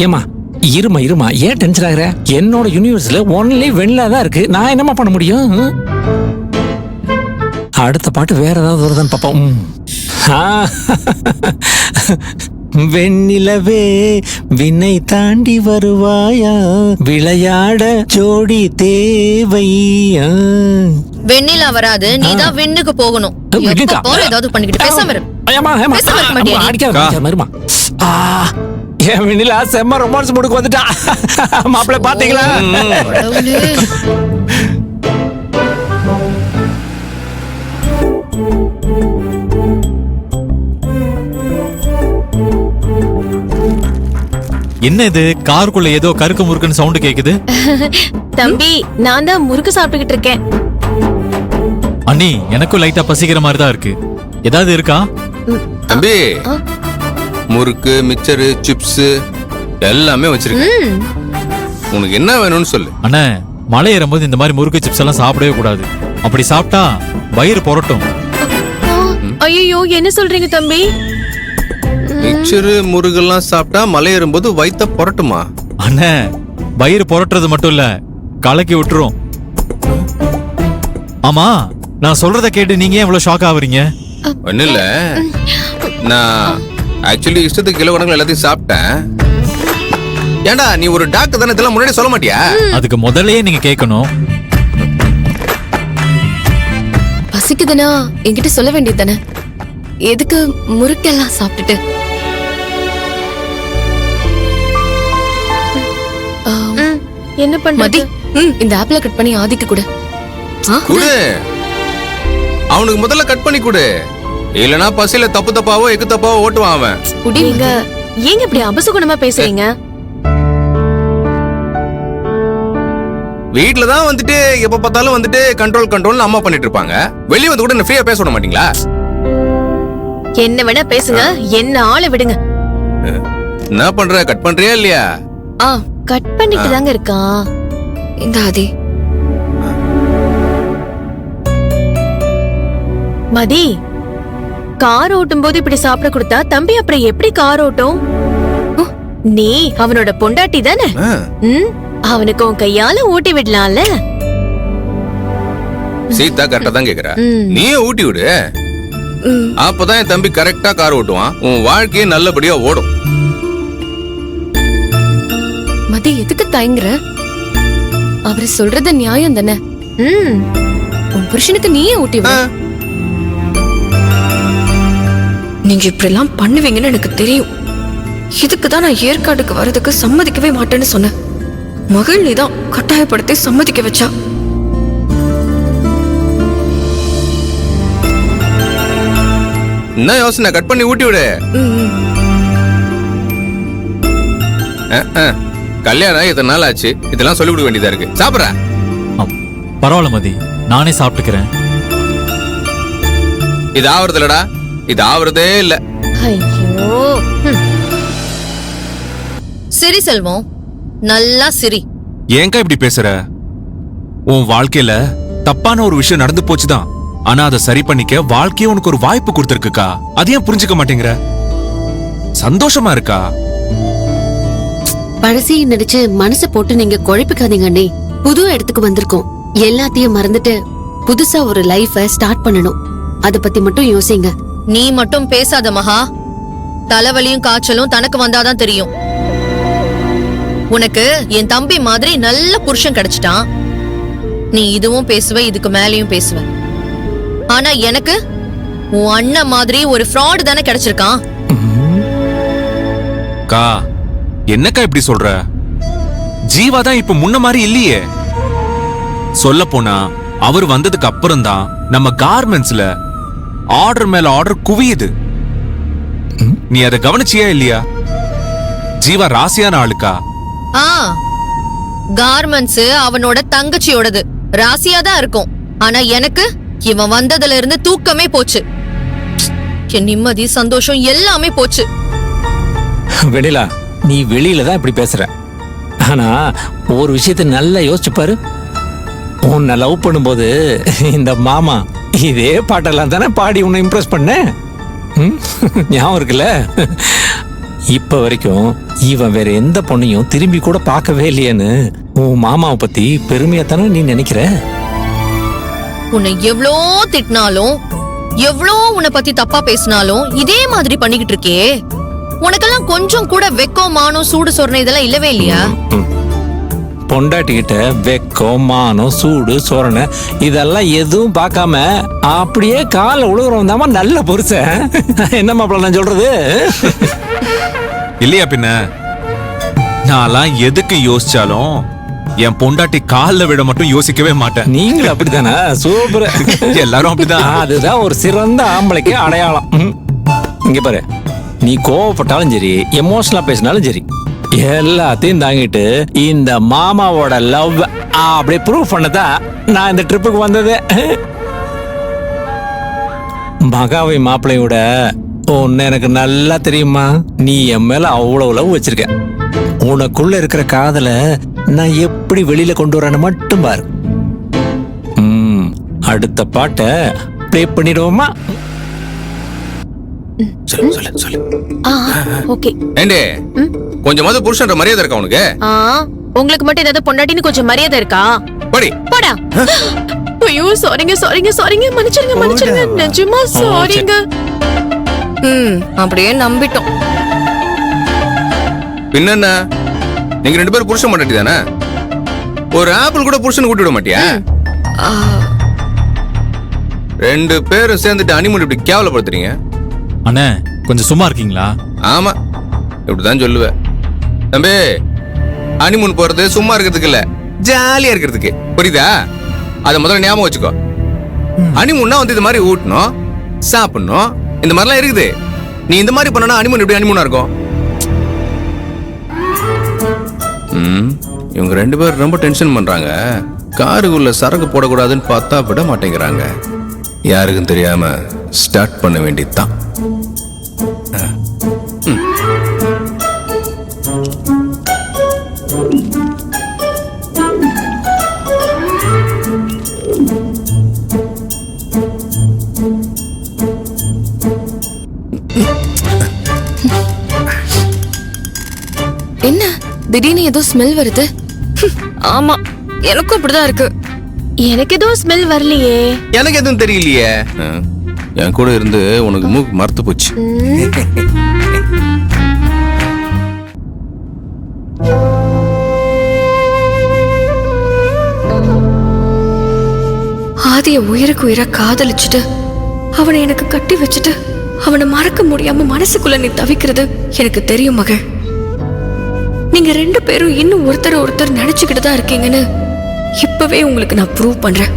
ஏமா இருமா ஏன் டென்ஷன் ஆகுற? என்னோட யூனிவர்ஸ்ல ஒன்லி வெண்ணிலா தான் இருக்கு. நான் என்னமா பண்ண முடியும்? அடுத்த பாட்டு வேற ஏதாவது வருதான்னு பாப்போம். வெண்ணிலவே விண்ணை தாண்டி வருவாயா, விளையாட ஜோடி தேவையா. வெண்ணிலா வராது, நீதான் விண்ணுக்கு போகணும். ஏதாவது பண்ணிக்கிட்டு பேசாம இரு. என் வெண்ணிலா செம்ம ரொமான்ஸ் மூடுக்கு வந்துட்டா. மாப்பிள்ளை பாத்தீங்களா? என்ன இது காருக்குள்ள ஏதோ கருக்கு முறுக்குன்னு சவுண்ட் கேக்குது? தம்பி, நான் தான் முறுக்கு சாப்பிட்டுக்கிட்டு இருக்கேன். அண்ணி, எனக்கும் லைட்டா பசிக்கிற மாதிரி தான் இருக்கு. ஏதாவது இருக்கா? தம்பி, முறுக்கு, மிச்சரு, சிப்ஸ் எல்லாமே வச்சிருக்கேன். உனக்கு என்ன வேணும்னு சொல்லு. அண்ணா, மலை ஏறும்போது இந்த மாதிரி முறுக்கு சிப்ஸ் எல்லாம் சாப்பிடவே கூடாது. அப்படி சாப்பிட்டா வயிறு புரட்டும். ஐயோ, என்ன சொல்றீங்க தம்பி? மிச்சரு முறுகெல்லாம் சாப்பிட்டா மலை ஏறும்போது வயித்த புரட்டுமா? அண்ணா, வயிறு புரட்டுறது மட்டும் இல்ல, கலக்கி விட்டுரும். ஆமா, நான் சொல்றத கேட்டு நீங்க ஏன் இவ்வளவு ஷாக் ஆகுறீங்க? ஒண்ணு இல்ல, நான் ஆக்சுவலி இஷ்டத்துக்கு கிலோ கணக்குல எல்லாத்தையும் சாப்பிட்டேன். ஏண்டா, நீ ஒரு டாக்டர் தானே, இதெல்லாம் முன்னாடி சொல்ல மாட்டியா? அதுக்கு முதல்லயே நீங்க கேட்கணும். பசிக்குதுன்னா என்கிட்ட சொல்ல வேண்டியது தானே. எதுக்கு முறுக்கெல்லாம் சாப்பிட்டுட்டு? என்ன பண்ணி இந்த ஆப்பிள கட் பண்ணி ஆதிக்கு கொடு. குடு, அவனுக்கு முதல்ல கட் பண்ணி கொடு. இல்லனா பசியில தப்பு தப்பாவோ எக்கு தப்பாவோ ஓட்டுவான் அவன். குடிங்க. ஏங்க இப்படி அபசகுணமா பேசுறீங்க? வீட்ல தான் வந்துட்டு எப்ப பார்த்தாலும் வந்துட்டு கண்ட்ரோல் அம்மா பண்ணிட்டு இருப்பாங்க. வெளிய வந்து கூட ஃப்ரீயா பேச விட மாட்டீங்களா? என்ன வேணா பேசுங்க, என்ன ஆளை விடுங்க. என்ன பண்ற? கட் பண்றியா இல்லையா? கட் பண்ணிட்டு தாங்க இருக்கான். இந்த ஆதி மதி, கார் ஓட்டும் போது இப்படி சாப்பிட கொடுத்தா தம்பி அப்புறம் எப்படி கார் ஓட்டும்? நீ அவனோட பொண்டாட்டி தானே? அவனுக்கு உன் கையால ஊட்டி விடலாம்ல. சீதா கரெக்டா தான் கேக்குற. நீயே ஊட்டி விடு. அப்பதான் என் தம்பி கரெக்டா கார் ஓட்டுவான். உன் வாழ்க்கையே நல்லபடியா ஓடும். மதி, எதுக்கு தயங்குற? அவரு சொல்றது நியாயம் தானே. உன் புருஷனுக்கு நீயே ஊட்டி விடு. நீங்க இப்படி எல்லாம் பண்ணுவீங்கன்னு எனக்கு தெரியும். இதுக்குதான் நான் ஏற்காடுக்கு வர்றதுக்கு சம்மதிக்கவே மாட்டேன்னு சொன்னேன். மகள் நீதான் கட்டாயப்படுத்தி சம்மதிக்க வச்சா. என்ன யோசனை? கட் பண்ணி ஊட்டி விடு. கல்யாணம் இத்தனை நாள் ஆச்சு, இதெல்லாம் சொல்லி கொடுக்க வேண்டியதா இருக்கு. சாப்பிடுற? பரவாயில்ல மதி, நானே சாப்பிட்டுக்கிறேன். இது ஆவறது இல்லடா, இது ஆவறதே இல்ல. ஐயோ, சரி செல்வம், நல்லா சரி. ஏங்கா இப்படி பேசுற? உன் வாழ்க்கையில தப்பான ஒரு விஷயம் நடந்து போச்சுதான். ஆனா அதை சரி பண்ணிக்க வாழ்க்கையே உனக்கு ஒரு வாய்ப்பு கொடுத்திருக்குக்கா. அதையும் புரிஞ்சுக்க மாட்டேங்கிற? சந்தோஷமா இருக்கா? பழசையும் நினைச்சு மனசை போட்டு நீங்க குழப்பிக்காதீங்க அண்ணே. புது இடத்துக்கு வந்திருக்கோம். எல்லாத்தையும் மறந்துட்டு புதுசா ஒரு லைஃப ஸ்டார்ட் பண்ணணும். அத பத்தி மட்டும் யோசிங்க. நீ மட்டும் பேசாத மகா. தலைவலியும் காய்ச்சலும் தனக்கு வந்தாதான் தெரியும். உனக்கு என் தம்பி மாதிரி நல்ல புருஷன் கிடைச்சிட்டான். நீ இதுவும் பேசுவ, இதுக்கு மேலேயும் பேசுவ. ஆனா எனக்கு உன் அண்ணன் மாதிரி ஒரு ஃப்ராட் தானே கிடைச்சிருக்கான். கா, என்னக்கா இப்படி சொல்ற? ஜீவா தான் இப்ப முன்ன மாதிரி இல்லையே. சொல்ல போனா அவர் வந்ததுக்கு அப்புறம் தான் நம்ம கார்மெண்ட்ஸ்ல ஆர்டர் மேல ஆர்டர் குவியுது. நீ அதை கவனிச்சியா இல்லையா? ஜீவா ராசியான ஆளுக்கா? கார்மெண்ட்ஸ் அவனோட தங்கச்சியோடது, ராசியா தான் இருக்கும். ஆனா எனக்கு இவன் வந்ததுல இருந்து தூக்கமே போச்சு. என் நிம்மதி, சந்தோஷம் எல்லாமே போச்சு. வெண்ணிலா, நீ வெளியில தான் இப்படி பேசுற. ஆனா ஒரு விஷயத்தை நல்லா யோசிச்சு பாரு. உன்னை லவ் பண்ணும்போது இந்த மாமா இதே பாட்டெல்லாம் தானே பாடி உன்னை இம்ப்ரெஸ் பண்ண. ஞாபகம் இருக்குல்ல? இப்ப வரைக்கும் இவன் வேற எந்த பொண்ணையும் திரும்பி கூட பார்க்கவே இல்லையேன்னு உன் மாமாவை பத்தி பெருமையா தானே நீ நினைக்கிற? உன்னை எவ்ளோ திட்டினாலும் எவ்ளோ உன்னை பத்தி தப்பா பேசினாலும் இதே மாதிரி பண்ணிக்கிட்டு இருக்கே. உனக்கெல்லாம் கொஞ்சம் கூட வெக்கம் மானம் சூடு சொரணை இதெல்லாம் இல்லவே இல்லையா? பொண்டாட்டிக்கிட்ட வெக்கம் மானம் சூடு சொரணை இதெல்லாம் எதுவும் பார்க்காம அப்படியே கால உழுகுறவன் தாமா நல்ல புருஷன். என்ன மாப்பிள்ள நான் சொல்றது? இல்லையா பின்ன? நான்லாம் எதுக்கு யோசிச்சாலும் என் பொண்டாட்டி கால்ல விட மட்டும் யோசிக்கவே மாட்டேன். நீங்களும் அப்படித்தானே? சூப்பர். எல்லாரும் அப்படிதான். அதுதான் ஒரு சிறந்த ஆம்பளைக்கு அடையாளம். இங்க பாரு, நீ கோவப்பட்டாலும் சரி எமோஷனலா பேசினாலும் சரி எல்லாத்தையும் தாங்கிட்டு இந்த மாமாவோட லவ் அப்படியே ப்ரூவ் பண்ணதான் நான் இந்த ட்ரிப்புக்கு வந்தது. மகாவை மாப்பிள்ளையோட ஒன்னு எனக்கு நல்லா தெரியுமா. நீ என் மேல அவ்வளவு லவ் வச்சிருக்க. உனக்குள்ள இருக்கிற காதல நான் எப்படி வெளியில கொண்டு வரேன்னு மட்டும் பாரு. அடுத்த பாட்டை ப்ளே பண்ணிடுவோமா? சொல்லு சொல்லு சொல்லு. ஓகே. ஏண்டே கொஞ்சமாவது புருஷன்ற மரியாதை இருக்கா உனக்கு? உங்களுக்கு மட்டும் ஏதாவது பொண்டாட்டின்னு கொஞ்சம் மரியாதை இருக்கா? படி போடா. ஐயோ சாரிங்க சாரிங்க சாரிங்க மன்னிச்சிருங்க மன்னிச்சிருங்க நிஜமா சாரிங்க. அப்படியே நம்பிட்டோம். பின்ன நீங்க ரெண்டு பேரும் புருஷன் பொண்டாட்டி தானே? ஒரு ஆப்பிள் கூட புருஷன் கூட்டி விட மாட்டியா? ரெண்டு பேரும் சேர்ந்துட்டு அனிமன் இப்படி கேவலப்படுத்துறீங்க. அண்ணே கொஞ்சம் சும்மா இருக்கீங்களா? ஆமா இப்படிதான் சொல்லுவேன். தம்பி ஹனிமூன் போறது சும்மா இருக்கிறதுக்கு இல்ல, ஜாலியா இருக்கிறதுக்கு. புரியுதா? அத முதல்ல ஞாபகம் வச்சுக்கோ. ஹனிமூன்னா வந்து இது மாதிரி ஊட்டணும் சாப்பிடணும் இந்த மாதிரிலாம் இருக்குது. நீ இந்த மாதிரி பண்ணனா ஹனிமூன் எப்படி ஹனிமூனா இருக்கும்? இவங்க ரெண்டு பேரும் ரொம்ப டென்ஷன் பண்றாங்க. காருக்குள்ள சரக்கு போடக்கூடாதுன்னு பார்த்தா விட மாட்டேங்கிறாங்க. யாருக்கும் தெரியாம ஸ்டார்ட் பண்ண வேண்டியதுதான். என்ன திடீர்னு ஏதோ ஸ்மெல் வருது? ஆமா எனக்கும் அப்படிதான் இருக்கு. எனக்கு எதுவும் ஸ்மெல் வரலையே. எனக்கு எதுவும் தெரியலையே. என் கூட இருந்து உனக்கு மூக்கு மறுத்து போச்சு. ஆதிய உயிருக்கு உயிரா காதலிச்சுட்டு அவனை எனக்கு கட்டி வச்சுட்டு அவனை மறக்க முடியாம மனசுக்குள்ள நீ தவிக்கிறது எனக்கு தெரியும் மகள். நீங்க ரெண்டு பேரும் இன்னும் ஒருத்தர் நினைச்சுக்கிட்டு தான் இருக்கீங்கன்னு இப்பவே உங்களுக்கு நான் ப்ரூவ் பண்றேன்.